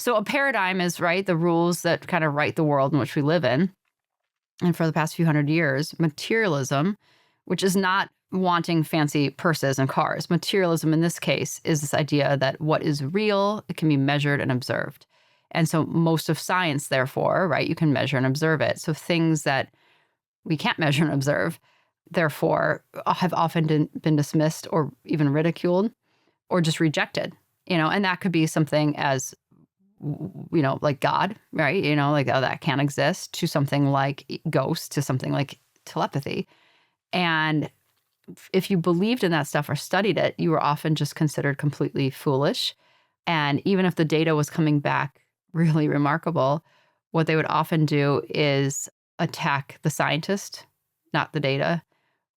So a paradigm is, right, the rules that kind of write the world in which we live in. And for the past few hundred years, materialism, which is not wanting fancy purses and cars. Materialism in this case is this idea that what is real, it can be measured and observed. And so most of science, therefore, right, you can measure and observe it. So things that we can't measure and observe, therefore, have often been dismissed or even ridiculed or just rejected, and that could be something as, like God, right? Like, oh, that can't exist, to something like ghosts, to something like telepathy. And if you believed in that stuff or studied it, you were often just considered completely foolish. And even if the data was coming back really remarkable, what they would often do is attack the scientist, not the data,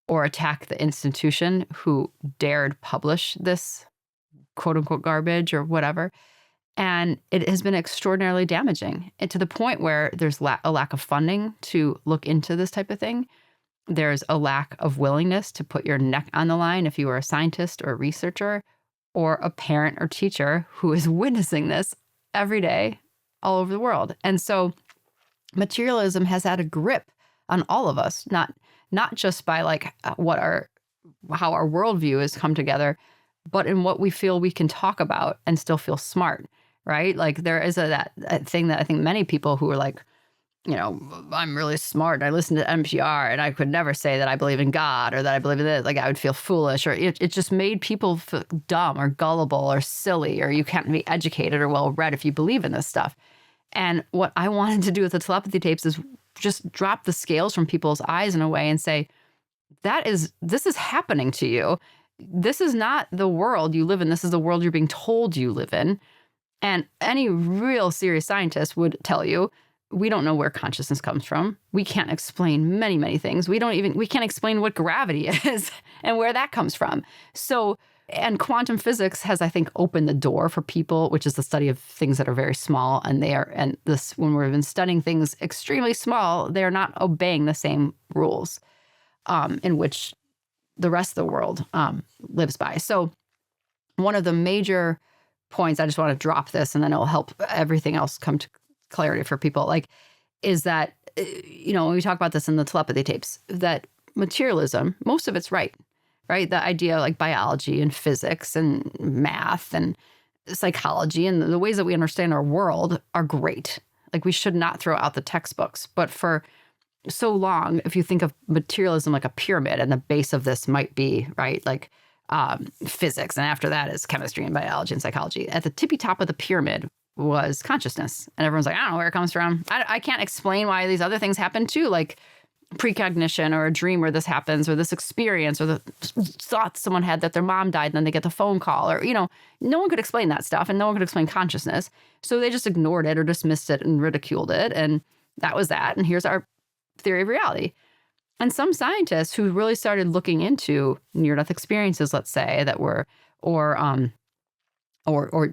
or attack the institution who dared publish this quote unquote garbage or whatever. And it has been extraordinarily damaging, and to the point where there's a lack of funding to look into this type of thing. There's a lack of willingness to put your neck on the line if you are a scientist or a researcher or a parent or teacher who is witnessing this every day all over the world. And so materialism has had a grip on all of us, not just by like how our worldview has come together, but in what we feel we can talk about and still feel smart, right? Like there is that thing that I think many people who are like, I'm really smart. I listen to NPR and I could never say that I believe in God or that I believe in this. Like I would feel foolish, or it just made people feel dumb or gullible or silly, or you can't be educated or well read if you believe in this stuff. And what I wanted to do with the telepathy tapes is just drop the scales from people's eyes in a way and say, this is happening to you. This is not the world you live in. This is the world you're being told you live in. And any real serious scientist would tell you, we don't know where consciousness comes from. We can't explain many, many things. We can't explain what gravity is and where that comes from. So, and quantum physics has, I think, opened the door for people, which is the study of things that are very small. And when we've been studying things extremely small, they're not obeying the same rules in which the rest of the world lives by. So one of the major points, I just want to drop this and then it'll help everything else come to clarity for people, is that, when we talk about this in the telepathy tapes, that materialism, most of it's right? The idea like biology and physics and math and psychology and the ways that we understand our world are great. Like we should not throw out the textbooks. But for so long, if you think of materialism like a pyramid, and the base of this might be, right, like physics, and after that is chemistry and biology and psychology. At the tippy top of the pyramid was consciousness. And everyone's like, I don't know where it comes from. I can't explain why these other things happen too, like precognition or a dream where this happens, or this experience, or the thought someone had that their mom died and then they get the phone call, or, no one could explain that stuff and no one could explain consciousness. So they just ignored it or dismissed it and ridiculed it. And that was that. And here's our theory of reality. And some scientists who really started looking into near-death experiences, let's say, that were, or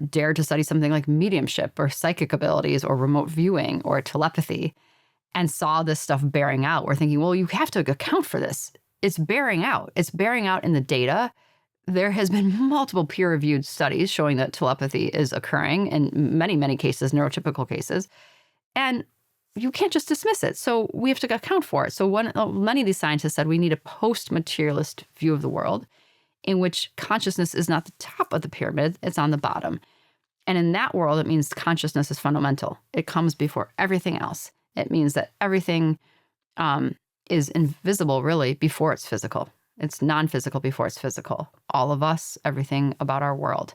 dared to study something like mediumship or psychic abilities or remote viewing or telepathy, and saw this stuff bearing out, we're thinking, well, you have to account for this. It's bearing out. It's bearing out in the data. There has been multiple peer-reviewed studies showing that telepathy is occurring in many, many cases, neurotypical cases. And you can't just dismiss it. So we have to account for it. So many of these scientists said we need a post-materialist view of the world, in which consciousness is not the top of the pyramid, it's on the bottom. And in that world, it means consciousness is fundamental. It comes before everything else. It means that everything is invisible, really, before it's physical. It's non-physical before it's physical. All of us, everything about our world.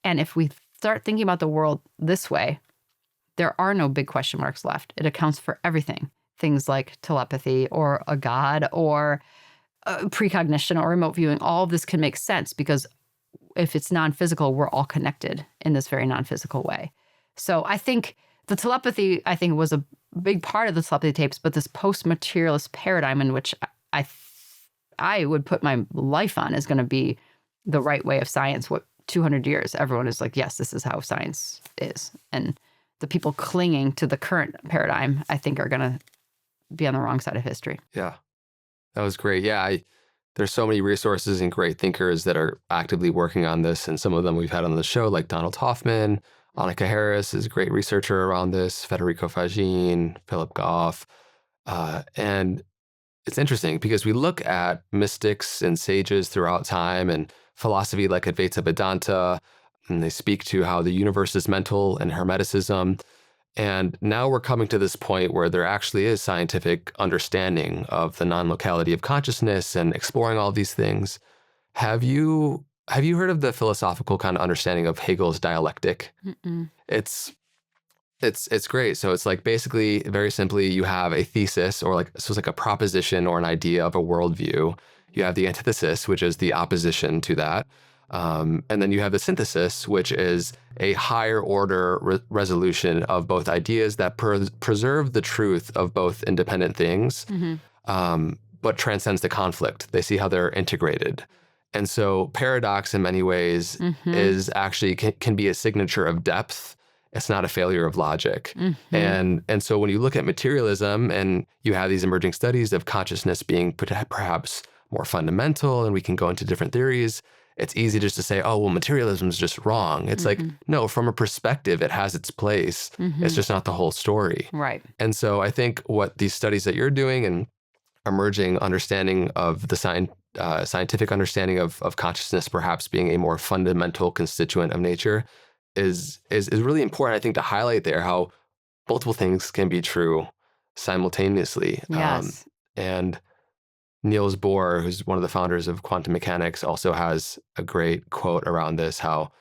And if we start thinking about the world this way, there are no big question marks left. It accounts for everything. Things like telepathy or a god or precognition or remote viewing. All of this can make sense because if it's non-physical, we're all connected in this very non-physical way. So I think the telepathy, was a big part of the telepathy tapes, but this post-materialist paradigm in which I would put my life on is going to be the right way of science. What 200 years, everyone is like, yes, this is how science is. And the people clinging to the current paradigm, I think, are going to be on the wrong side of history. Yeah, that was great. Yeah, there's so many resources and great thinkers that are actively working on this. And some of them we've had on the show, like Donald Hoffman, Annika Harris is a great researcher around this, Federico Fagin, Philip Goff. And it's interesting because we look at mystics and sages throughout time and philosophy like Advaita Vedanta, and they speak to how the universe is mental and Hermeticism. And now we're coming to this point where there actually is scientific understanding of the non-locality of consciousness and exploring all these things. Have you heard of the philosophical kind of understanding of Hegel's dialectic? Mm-mm. It's great. So it's like basically, very simply, you have a thesis or like, so it's like a proposition or an idea of a worldview. You have the antithesis, which is the opposition to that. And then you have the synthesis, which is a higher order resolution of both ideas that preserve the truth of both independent things, but transcends the conflict. They see how they're integrated. And so paradox in many ways is actually can be a signature of depth. It's not a failure of logic. And so when you look at materialism and you have these emerging studies of consciousness being perhaps more fundamental, and we can go into different theories, it's easy just to say, oh, well, materialism is just wrong. It's like, no, from a perspective, it has its place. It's just not the whole story. Right. And so I think what these studies that you're doing and emerging understanding of the scientific understanding of consciousness perhaps being a more fundamental constituent of nature is really important, I think, to highlight there how multiple things can be true simultaneously. Yes. And Niels Bohr, who's one of the founders of quantum mechanics, also has a great quote around this, how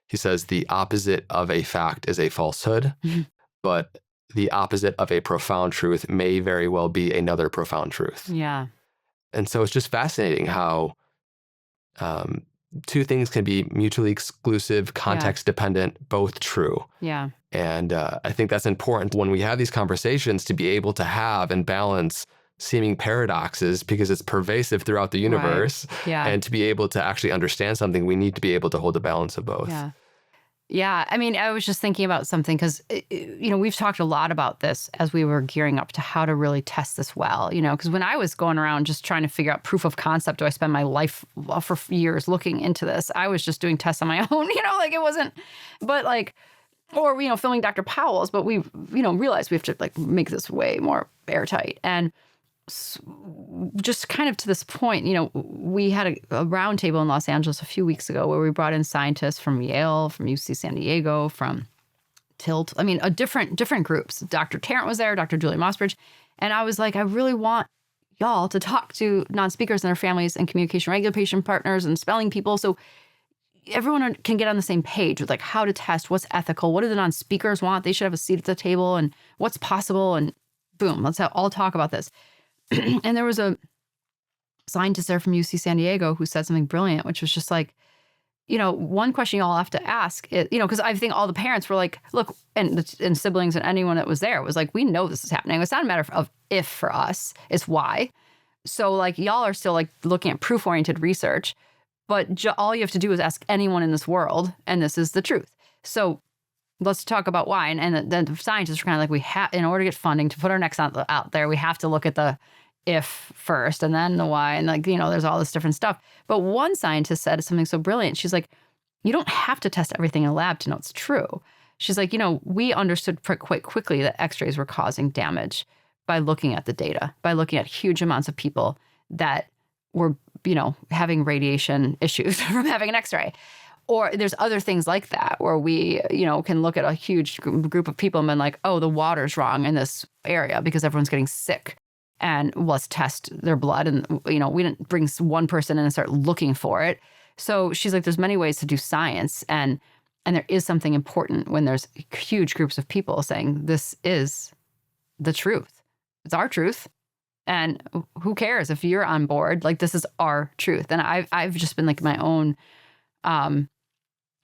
he says, the opposite of a fact is a falsehood, but the opposite of a profound truth may very well be another profound truth. Yeah. And so it's just fascinating how two things can be mutually exclusive, context dependent, both true. Yeah. And I think that's important when we have these conversations to be able to have and balance seeming paradoxes because it's pervasive throughout the universe. Right. Yeah. And to be able to actually understand something, we need to be able to hold the balance of both. Yeah. Yeah. I mean, I was just thinking about something because, we've talked a lot about this as we were gearing up to how to really test this well, because when I was going around just trying to figure out proof of concept, do I spend my life for years looking into this? I was just doing tests on my own, like it wasn't, but like, or, filming Dr. Powell's, but we, realized we have to like make this way more airtight. And just kind of to this point, we had a roundtable in Los Angeles a few weeks ago where we brought in scientists from Yale, from UC San Diego, from Tilt. I mean, different groups. Dr. Tarrant was there, Dr. Julie Mossbridge. And I was like, I really want y'all to talk to non-speakers and their families and communication regulation partners and spelling people. So everyone can get on the same page with like how to test, what's ethical, what do the non-speakers want? They should have a seat at the table and what's possible. And boom, let's all talk about this. And there was a scientist there from UC San Diego who said something brilliant, which was just like, one question you all have to ask is, because I think all the parents were like, look, and siblings and anyone that was there was like, we know this is happening. It's not a matter of if for us, it's why. So like y'all are still like looking at proof-oriented research, but all you have to do is ask anyone in this world, and this is the truth. So let's talk about why. And the scientists are kind of like, in order to get funding to put our necks out there, we have to look at the if first and then the why. And like, there's all this different stuff. But one scientist said something so brilliant. She's like, you don't have to test everything in a lab to know it's true. She's like, we understood quite quickly that x-rays were causing damage by looking at the data, by looking at huge amounts of people that were, having radiation issues from having an x-ray. Or there's other things like that where we, can look at a huge group of people and been like, oh, the water's wrong in this area because everyone's getting sick. And let's test their blood. And, we didn't bring one person in and start looking for it. So she's like, there's many ways to do science. And there is something important when there's huge groups of people saying, this is the truth. It's our truth. And who cares if you're on board? Like, this is our truth. And I've just been like my own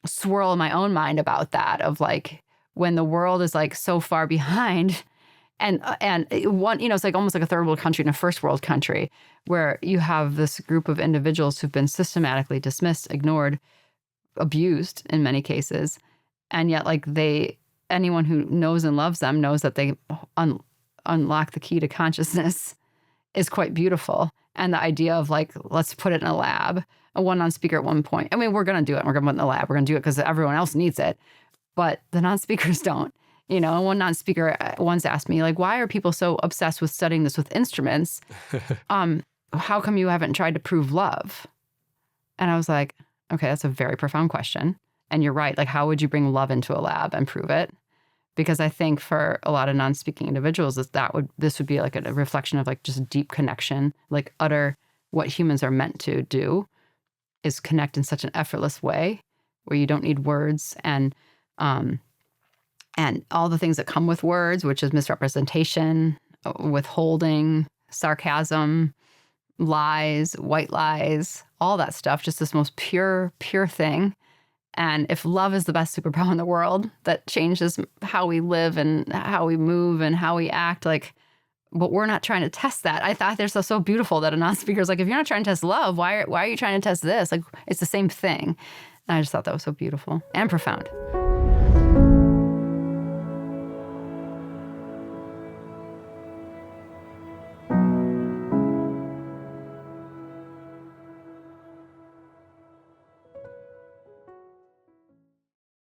swirl in my own mind about that of like, when the world is like so far behind and one, it's like almost like a third world country and a first world country where you have this group of individuals who've been systematically dismissed, ignored, abused in many cases. And yet like anyone who knows and loves them knows that they unlock the key to consciousness is quite beautiful. And the idea of like, let's put it in a lab, a one-on speaker at one point. I mean, we're going to do it. We're going to put it in the lab. We're going to do it because everyone else needs it. but the non-speakers don't. You know, one non-speaker once asked me, like, why are people so obsessed with studying this with instruments? How come you haven't tried to prove love? And I was like, okay, that's a very profound question. And you're right. Like, how would you bring love into a lab and prove it? Because I think for a lot of non-speaking individuals, this would be like a reflection of like just deep connection, like utter what humans are meant to do is connect in such an effortless way where you don't need words and all the things that come with words, which is misrepresentation, withholding, sarcasm, lies, white lies, all that stuff, just this most pure thing. And if love is the best superpower in the world that changes how we live and how we move and how we act, like, but we're not trying to test that. I thought they're so beautiful that a non-speaker is like, if you're not trying to test love, why are you trying to test this? Like, it's the same thing. And I just thought that was so beautiful and profound.